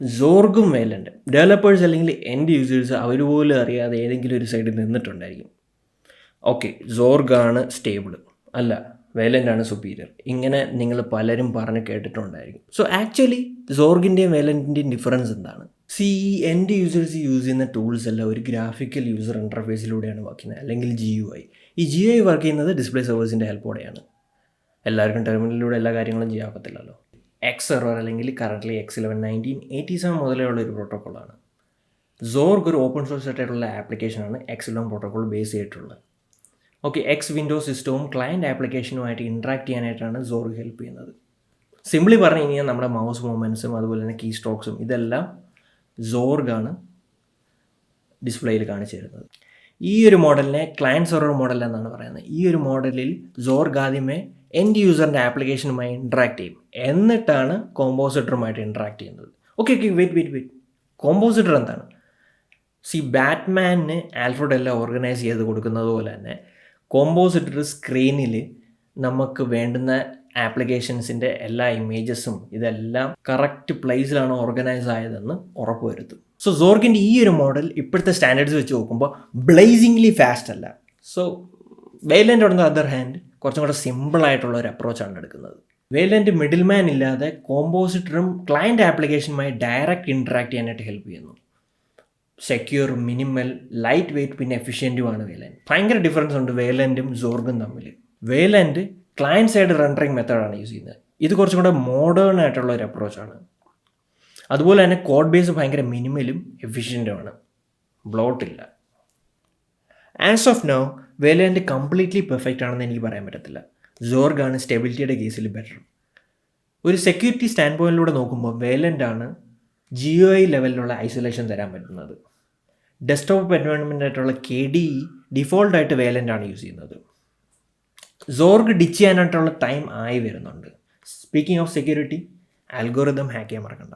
സോർഗും വേലൻ്റ് developers അല്ലെങ്കിൽ end users അവർ പോലും അറിയാതെ ഏതെങ്കിലും ഒരു സൈഡിൽ നിന്നിട്ടുണ്ടായിരിക്കും. ഓക്കെ, സോർഗാണ് സ്റ്റേബിൾ, അല്ല വേലൻ്റാണ് സുപ്പീരിയർ, ഇങ്ങനെ നിങ്ങൾ പലരും പറഞ്ഞ് കേട്ടിട്ടുണ്ടായിരിക്കും. സോ ആക്ച്വലി സോർഗിൻ്റെയും വേലൻ്റിൻ്റെയും ഡിഫറൻസ് എന്താണ്? ഈ എൻഡ് യൂസേഴ്സ് യൂസ് ചെയ്യുന്ന ടൂൾസ് എല്ലാം ഒരു ഗ്രാഫിക്കൽ യൂസർ ഇൻ്റർഫേസിലൂടെയാണ് വർക്ക് ചെയ്യുന്നത്, അല്ലെങ്കിൽ GUI. ഈ GUI വർക്ക് ചെയ്യുന്നത് ഡിസ്പ്ലേ സെർവേഴ്സിൻ്റെ ഹെൽപ്പോടെയാണ്. എല്ലാവർക്കും ടെർമിനലിലൂടെ എല്ലാ കാര്യങ്ങളും ചെയ്യാൻ പറ്റില്ലല്ലോ. സെർവർ അല്ലെങ്കിൽ കറൻ്റ്ലി X11 1987 മുതലേ ഉള്ള ഒരു പ്രോട്ടോക്കോളാണ്. സോർഗ് ഒരു ഓപ്പൺ സോഴ്സ് ആയിട്ടുള്ള ആപ്ലിക്കേഷനാണ് X11 പ്രോട്ടോക്കോൾ ബേസ് ചെയ്തിട്ടുള്ളത്. ഓക്കെ, വിൻഡോസ് സിസ്റ്റവും ക്ലയൻറ്റ് ആപ്ലിക്കേഷനുമായിട്ട് ഇൻട്രാക്ട് ചെയ്യാനായിട്ടാണ് സോർഗ് ഹെൽപ്പ് ചെയ്യുന്നത്. സിംപ്ലി പറഞ്ഞു കഴിഞ്ഞാൽ നമ്മുടെ മൗസ് മൂവ്മെൻറ്റ്സും അതുപോലെ തന്നെ കീ സ്ട്രോക്സും ഇതെല്ലാം സോർഗാണ് ഡിസ്പ്ലേയിൽ കാണിച്ചു തരുന്നത്. ഈ ഒരു മോഡലിനെ ക്ലയൻറ്റ് സെർവർ മോഡൽ എന്നാണ് പറയുന്നത്. ഈ ഒരു മോഡലിൽ സോർഗ് ആദ്യമേ എൻഡ് യൂസറിൻ്റെ ആപ്ലിക്കേഷനുമായി ഇൻട്രാക്ട് ചെയ്യും, എന്നിട്ടാണ് കോമ്പോസിറ്ററുമായിട്ട് ഇൻട്രാക്ട് ചെയ്യുന്നത്. ഓക്കെ, വെയിറ്റ്, കോമ്പോസിറ്റർ എന്താണ്? ബാറ്റ്മാനിന് ആൽഫ്രഡ് എല്ലാം ഓർഗനൈസ് ചെയ്ത് കൊടുക്കുന്നത് പോലെ തന്നെ കോമ്പോസിറ്റർ സ്ക്രീനിൽ നമുക്ക് വേണ്ടുന്ന ആപ്ലിക്കേഷൻസിൻ്റെ എല്ലാ ഇമേജസും ഇതെല്ലാം കറക്റ്റ് പ്ലേസിലാണ് ഓർഗനൈസ് ആയതെന്ന് ഉറപ്പുവരുത്തും. സോ സോർഗിൻ്റെ ഈ ഒരു മോഡൽ ഇപ്പോഴത്തെ സ്റ്റാൻഡേർഡ്സ് വെച്ച് നോക്കുമ്പോൾ ബ്ലേസിംഗ്ലി ഫാസ്റ്റ് അല്ല. So Valent on the other hand കുറച്ചും കൂടെ സിമ്പിളായിട്ടുള്ള ഒരു അപ്രോച്ചാണ് എടുക്കുന്നത്. വേലൻ്റ് മിഡിൽ മാൻ ഇല്ലാതെ കോമ്പോസിറ്ററും ക്ലയൻറ്റ് ആപ്ലിക്കേഷനുമായി ഡയറക്റ്റ് ഇൻട്രാക്ട് ചെയ്യാനായിട്ട് ഹെൽപ്പ് ചെയ്യുന്നു. സെക്യൂർ, മിനിമൽ, ലൈറ്റ് വെയ്റ്റ്, പിന്നെ എഫിഷ്യൻറ്റുമാണ് വേലൻ്റ്. ഭയങ്കര ഡിഫറൻസ് ഉണ്ട് വേലൻ്റും സോർഗും തമ്മിൽ. വേലൻ്റ് ക്ലയൻറ്റ് സൈഡ് റെൻഡറിങ് മെത്തേഡാണ് യൂസ് ചെയ്യുന്നത്. ഇത് കുറച്ചും കൂടെ മോഡേൺ ആയിട്ടുള്ള ഒരു അപ്രോച്ചാണ്. അതുപോലെ തന്നെ കോഡ് ബേസ് ഭയങ്കര മിനിമലും എഫിഷ്യൻറ്റുമാണ്, ബ്ലോട്ടില്ല. As of now Valent completely perfect ആണെന്ന് എനിക്ക് പറയാൻ പറ്റത്തില്ല. സോർഗാണ് സ്റ്റെബിലിറ്റിയുടെ കേസിൽ ബെറ്റർ. ഒരു സെക്യൂരിറ്റി സ്റ്റാൻഡ് പോയിന്റിലൂടെ നോക്കുമ്പോൾ വേലൻ്റാണ് GUI ലെവലിലുള്ള ഐസൊലേഷൻ തരാൻ പറ്റുന്നത്. ഡെസ്ക്ടോപ്പ് എൻവയോൺമെൻ്റ് ആയിട്ടുള്ള KDE ഡിഫോൾട്ടായിട്ട് വേലൻ്റാണ് യൂസ് ചെയ്യുന്നത്. സോർഗ് ഡിച്ച് ചെയ്യാനായിട്ടുള്ള ടൈം ആയി വരുന്നുണ്ട്. Speaking of security, algorithm hack ചെയ്യാൻ മറക്കണ്ട.